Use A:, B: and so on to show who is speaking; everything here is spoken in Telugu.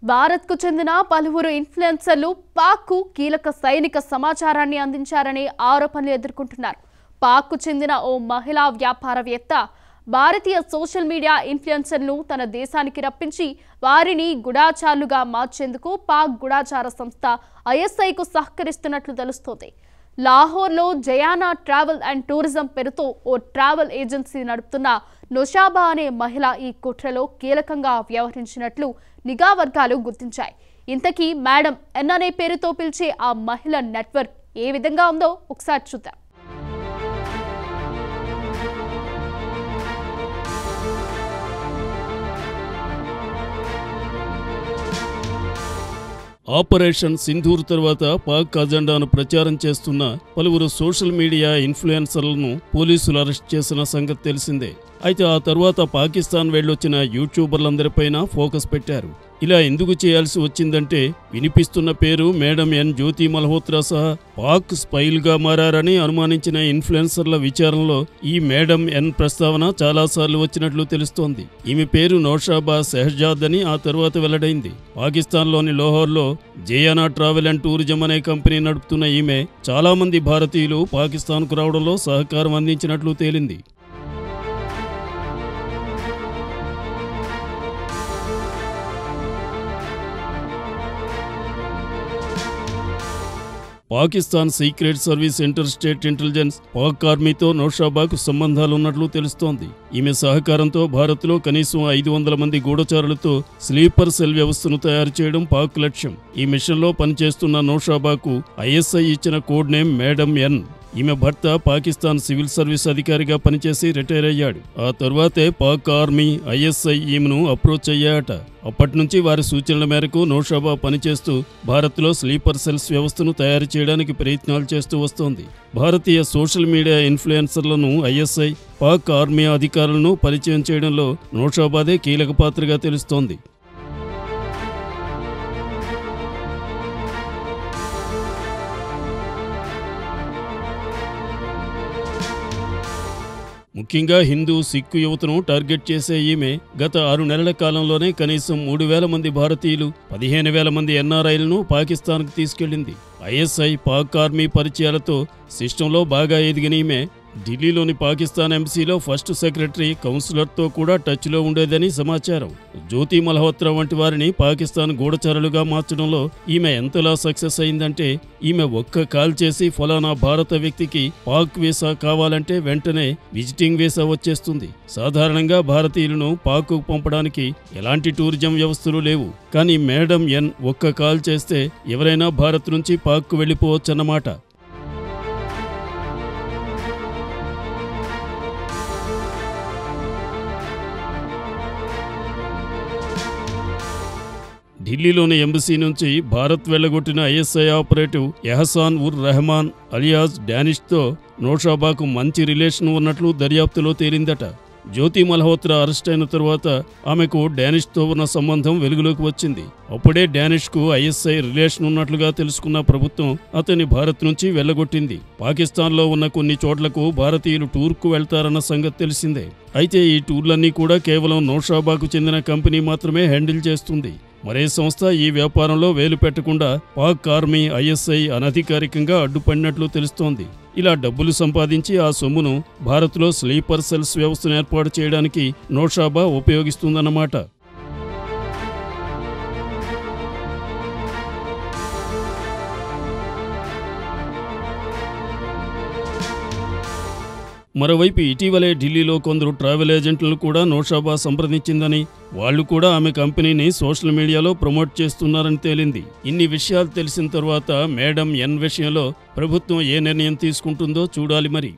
A: భారత్కు చెందిన పలువురు ఇన్ఫ్లుయెన్సర్లు పాక్కు కీలక సైనిక సమాచారాన్ని అందించారనే ఆరోపణలు ఎదుర్కొంటున్నారు. పాక్కు చెందిన ఓ మహిళా వ్యాపారవేత్త భారతీయ సోషల్ మీడియా ఇన్ఫ్లుయెన్సర్లను తన దేశానికి రప్పించి వారిని గుడాచార్లుగా మార్చేందుకు పాక్ గుడాచార సంస్థ ఐఎస్ఐకు సహకరిస్తున్నట్లు తెలుస్తోంది. లాహోర్లో జయానా ట్రావెల్ అండ్ టూరిజం పేరుతో ఓ ట్రావెల్ ఏజెన్సీ నడుపుతున్న నొషాబా అనే మహిళ ఈ కుట్రలో కీలకంగా వ్యవహరించినట్లు నిఘా వర్గాలు గుర్తించాయి. ఇంతకీ మేడం ఎన్ అనే పేరుతో పిలిచే ఆ మహిళ నెట్వర్క్ ఏ విధంగా ఉందో ఒకసారి చూద్దాం.
B: ఆపరేషన్ సింధూర్ తర్వాత పాక్ అజెండాను ప్రచారం చేస్తున్న పలువురు సోషల్ మీడియా ఇన్ఫ్లుయెన్సర్లను పోలీసులు అరెస్ట్ చేసిన సంగతి తెలిసిందే. అయితే ఆ తర్వాత పాకిస్తాన్ వెళ్లొచ్చిన యూట్యూబర్లందరిపైన ఫోకస్ పెట్టారు. ఇలా ఎందుకు చేయాల్సి వచ్చిందంటే వినిపిస్తున్న పేరు మేడం ఎన్ జ్యోతి మల్హోత్రా సహా పాక్ స్పైల్గా మారని అనుమానించిన ఇన్ఫ్లుయెన్సర్ల విచారణలో ఈ మేడం ఎన్ ప్రస్తావన చాలాసార్లు వచ్చినట్లు తెలుస్తోంది. ఈమె పేరు నౌషాబా షెహర్జాద్ అని ఆ తర్వాత వెల్లడైంది. పాకిస్తాన్లోని లాహోర్లో జయానా ట్రావెల్ అండ్ టూరిజం అనే కంపెనీ నడుపుతున్న ఈమె చాలా మంది భారతీయులు పాకిస్తాన్కు రావడంలో సహకారం అందించినట్లు తేలింది. Pakistan secret service inter state intelligence Pak ఆర్మీతో నౌషాబాకు సంబంధాలున్నట్లు తెలుస్తోంది. ఈమె సహకారంతో భారత్లో కనీసం 500 మంది గూఢచారులతో స్లీపర్ సెల్ వ్యవస్థను తయారు చేయడం పాక్ లక్ష్యం. ఈ మిషన్లో పనిచేస్తున్న నౌషాబాకు ఐఎస్ఐ ఇచ్చిన కోడ్ నేమ్ మేడం ఎన్. ఈమె భర్త పాకిస్తాన్ సివిల్ సర్వీస్ అధికారిగా పనిచేసి రిటైర్ అయ్యాడు. ఆ తర్వాతే పాక్ ఆర్మీ ఐఎస్ఐ ఈమెను అప్రోచ్ అయ్యాట. అప్పటి నుంచి వారి సూచనల మేరకు నౌషాబా పనిచేస్తూ భారత్లో స్లీపర్ సెల్స్ వ్యవస్థను తయారు చేయడానికి ప్రయత్నాలు చేస్తూ వస్తోంది. భారతీయ సోషల్ మీడియా ఇన్ఫ్లుయెన్సర్లను ఐఎస్ఐ, పాక్ ఆర్మీ అధికారులను పరిచయం చేయడంలో నౌషాబాదే కీలక పాత్రగా తెలుస్తోంది. ముఖ్యంగా హిందూ, సిక్కు యువతను టార్గెట్ చేసే ఈమె గత 6 నెలల కాలంలోనే కనీసం 3,000 మంది భారతీయులు, 15,000 మంది ఎన్ఆర్ఐలను పాకిస్తాన్కు తీసుకెళ్లింది. ఐఎస్ఐ, పాక్ ఆర్మీ పరిచయాలతో సిస్టంలో బాగా ఎదిగిన ఈమె ఢిల్లీలోని పాకిస్తాన్ ఎంబసీలో ఫస్ట్ సెక్రటరీ, కౌన్సిలర్తో కూడా టచ్లో ఉండేదని సమాచారం. జ్యోతి మల్హోత్రా వంటి వారిని పాకిస్తాన్ గూఢచారులుగా మార్చడంలో ఈమె ఎంతలా సక్సెస్ అయిందంటే ఈమె ఒక్క కాల్ చేసి ఫలానా భారత వ్యక్తికి పాక్ వీసా కావాలంటే వెంటనే విజిటింగ్ వీసా వచ్చేస్తుంది. సాధారణంగా భారతీయులను పాక్కు పంపడానికి ఎలాంటి టూరిజం వ్యవస్థలు లేవు. కానీ మేడం ఎన్ ఒక్క కాల్ చేస్తే ఎవరైనా భారత్ నుంచి పాక్కు వెళ్ళిపోవచ్చన్నమాట. ఢిల్లీలోని ఎంబసీ నుంచి భారత్ వెళ్లగొట్టిన ISI operative Ehsan ur Rehman alias డానిష్తో నౌషాబాకు మంచి రిలేషన్ ఉన్నట్లు దర్యాప్తులో తేలిందట. జ్యోతి మల్హోత్రా అరెస్ట్ అయిన తరువాత ఆమెకు డానిష్తో ఉన్న సంబంధం వెలుగులోకి వచ్చింది. అప్పుడే డానిష్కు ఐఎస్ఐ రిలేషన్ ఉన్నట్లుగా తెలుసుకున్న ప్రభుత్వం అతన్ని భారత్ నుంచి వెళ్లగొట్టింది. పాకిస్తాన్లో ఉన్న కొన్ని చోట్లకు భారతీయులు టూర్కు వెళ్తారన్న సంగతి తెలిసిందే. అయితే ఈ టూర్లన్నీ కూడా కేవలం నౌషాబాకు చెందిన కంపెనీ మాత్రమే హ్యాండిల్ చేస్తుంది. మరే సంస్థ ఈ వ్యాపారంలో వేలు పెట్టకుండా పాక్ ఆర్మీ, ఐఎస్ఐ అనధికారికంగా అడ్డుపడినట్లు తెలుస్తోంది. ఇలా డబ్బులు సంపాదించి ఆ సొమ్మును భారత్లో స్లీపర్ సెల్స్ వ్యవస్థను ఏర్పాటు చేయడానికి నౌషాబా ఉపయోగిస్తుందన్నమాట. మరోవైపు ఇటీవలే ఢిల్లీలో కొందరు ట్రావెల్ ఏజెంట్లను కూడా నౌషాబా సంప్రదించిందని, వాళ్లు కూడా ఆమె కంపెనీని సోషల్ మీడియాలో ప్రమోట్ చేస్తున్నారని తేలింది. ఇన్ని విషయాలు తెలిసిన తర్వాత మేడం ఎన్ విషయంలో ప్రభుత్వం ఏ నిర్ణయం తీసుకుంటుందో చూడాలి మరి.